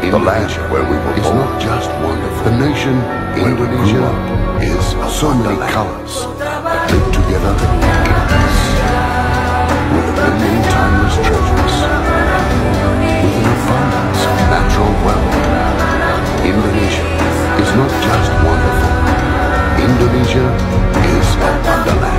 The land where we were born is not just wonderful. The nation, Indonesia, is so many colors that live together in peace, with a million timeless treasures, with an abundance of natural wealth. Indonesia is not just wonderful. Indonesia is a wonderland.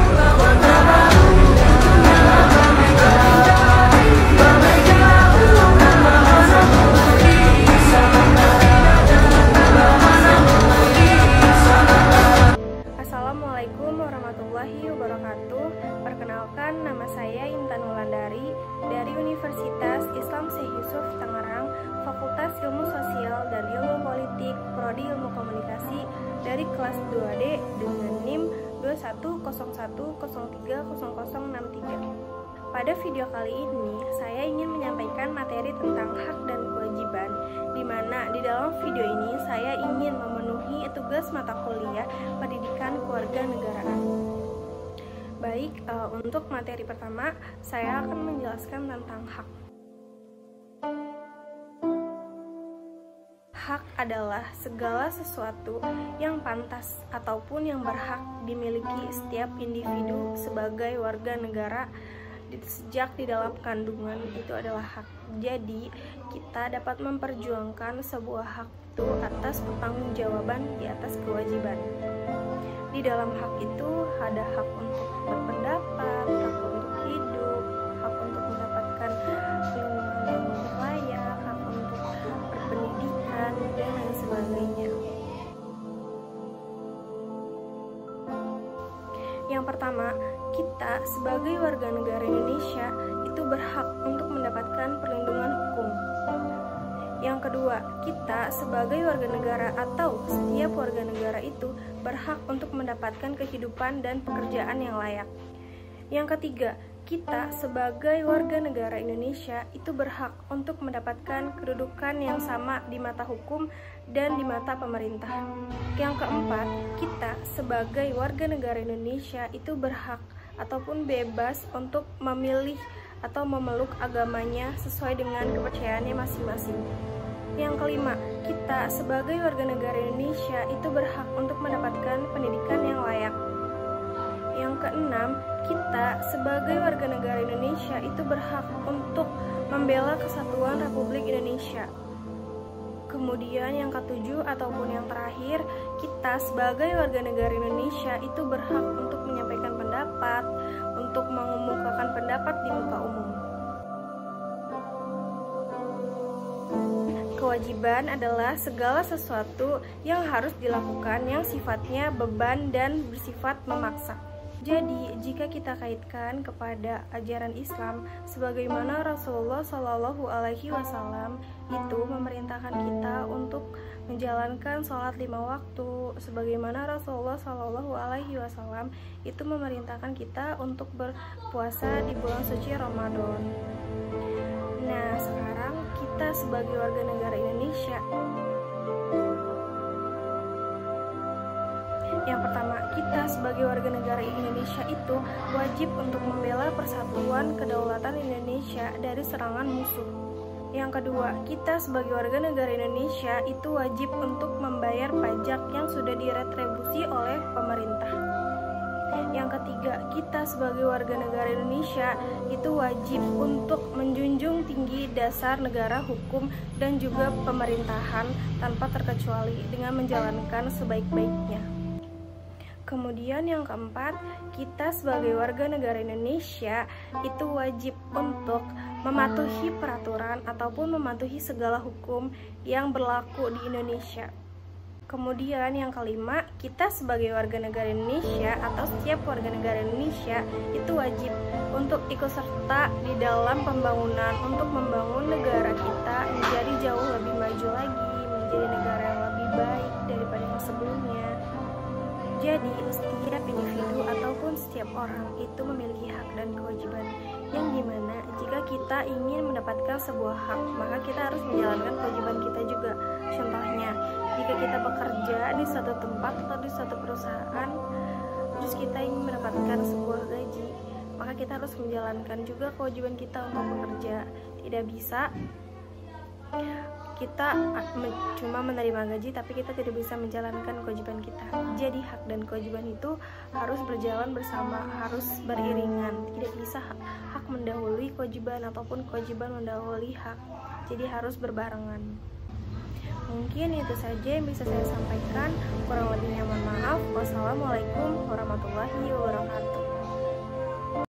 Assalamualaikum warahmatullahi wabarakatuh. Perkenalkan, nama saya Intan Wulandari dari Universitas Islam Syekh Yusuf Tangerang, Fakultas Ilmu Sosial dan Ilmu Politik, Prodi Ilmu Komunikasi, dari kelas 2D dengan NIM 2101030063. Pada video kali ini, saya ingin menyampaikan materi tentang hak dan kewajiban, di mana di dalam video ini saya ingin memenuhi tugas mata kuliah pendidikan kewarganegaraan. Baik, untuk materi pertama, saya akan menjelaskan tentang hak. Hak adalah segala sesuatu yang pantas ataupun yang berhak dimiliki setiap individu sebagai warga negara sejak di dalam kandungan. Itu adalah hak. Jadi kita dapat memperjuangkan sebuah hak itu atas pertanggungjawaban di atas kewajiban. Di dalam hak itu ada hak untuk berpendapat, hak untuk hidup, hak untuk mendapatkan lingkungan yang layak, hak untuk berpendidikan, dan lain sebagainya. Yang pertama, kita sebagai warga negara Indonesia itu berhak untuk mendapatkan perlindungan hukum. Yang kedua, kita sebagai warga negara atau setiap warga negara itu berhak untuk mendapatkan kehidupan dan pekerjaan yang layak. Yang ketiga, kita sebagai warga negara Indonesia itu berhak untuk mendapatkan kedudukan yang sama di mata hukum dan di mata pemerintah. Yang keempat, kita sebagai warga negara Indonesia itu berhak ataupun bebas untuk memilih atau memeluk agamanya sesuai dengan kepercayaannya masing-masing. Yang kelima, kita sebagai warga negara Indonesia itu berhak untuk mendapatkan pendidikan yang layak. Yang keenam, kita sebagai warga negara Indonesia itu berhak untuk membela kesatuan Republik Indonesia. Kemudian yang ketujuh ataupun yang terakhir, kita sebagai warga negara Indonesia itu berhak untuk menyampaikan pendapat, untuk mengemukakan pendapat di muka umum. Kewajiban adalah segala sesuatu yang harus dilakukan yang sifatnya beban dan bersifat memaksa. Jadi, jika kita kaitkan kepada ajaran Islam, sebagaimana Rasulullah Shallallahu Alaihi Wasallam itu memerintahkan kita untuk menjalankan sholat 5 waktu, sebagaimana Rasulullah Shallallahu Alaihi Wasallam itu memerintahkan kita untuk berpuasa di bulan suci Ramadan. Nah, sekarang kita sebagai warga negara Indonesia, yang pertama, kita sebagai warga negara Indonesia itu wajib untuk membela persatuan kedaulatan Indonesia dari serangan musuh. Yang kedua, kita sebagai warga negara Indonesia itu wajib untuk membayar pajak yang sudah diretribusi oleh pemerintah. Yang ketiga, kita sebagai warga negara Indonesia itu wajib untuk menjunjung tinggi dasar negara hukum dan juga pemerintahan tanpa terkecuali dengan menjalankan sebaik-baiknya. Kemudian yang keempat, kita sebagai warga negara Indonesia itu wajib untuk mematuhi peraturan ataupun mematuhi segala hukum yang berlaku di Indonesia. Kemudian yang kelima, kita sebagai warga negara Indonesia atau setiap warga negara Indonesia itu wajib untuk ikut serta di dalam pembangunan untuk membangun negara kita menjadi jauh lebih maju lagi, menjadi negara yang lebih baik daripada yang sebelumnya. Jadi, setiap individu ataupun setiap orang itu memiliki hak dan kewajiban yang dimana jika kita ingin mendapatkan sebuah hak, maka kita harus menjalankan kewajiban kita juga. Contohnya, jika kita bekerja di suatu tempat atau di suatu perusahaan, terus kita ingin mendapatkan sebuah gaji, maka kita harus menjalankan juga kewajiban kita untuk bekerja. Tidak bisa kita cuma menerima gaji tapi kita tidak bisa menjalankan kewajiban kita. Jadi hak dan kewajiban itu harus berjalan bersama, harus beriringan. Tidak bisa hak mendahului kewajiban ataupun kewajiban mendahului hak. Jadi harus berbarengan. Mungkin itu saja yang bisa saya sampaikan. Kurang lebihnya mohon maaf. Wassalamualaikum warahmatullahi wabarakatuh.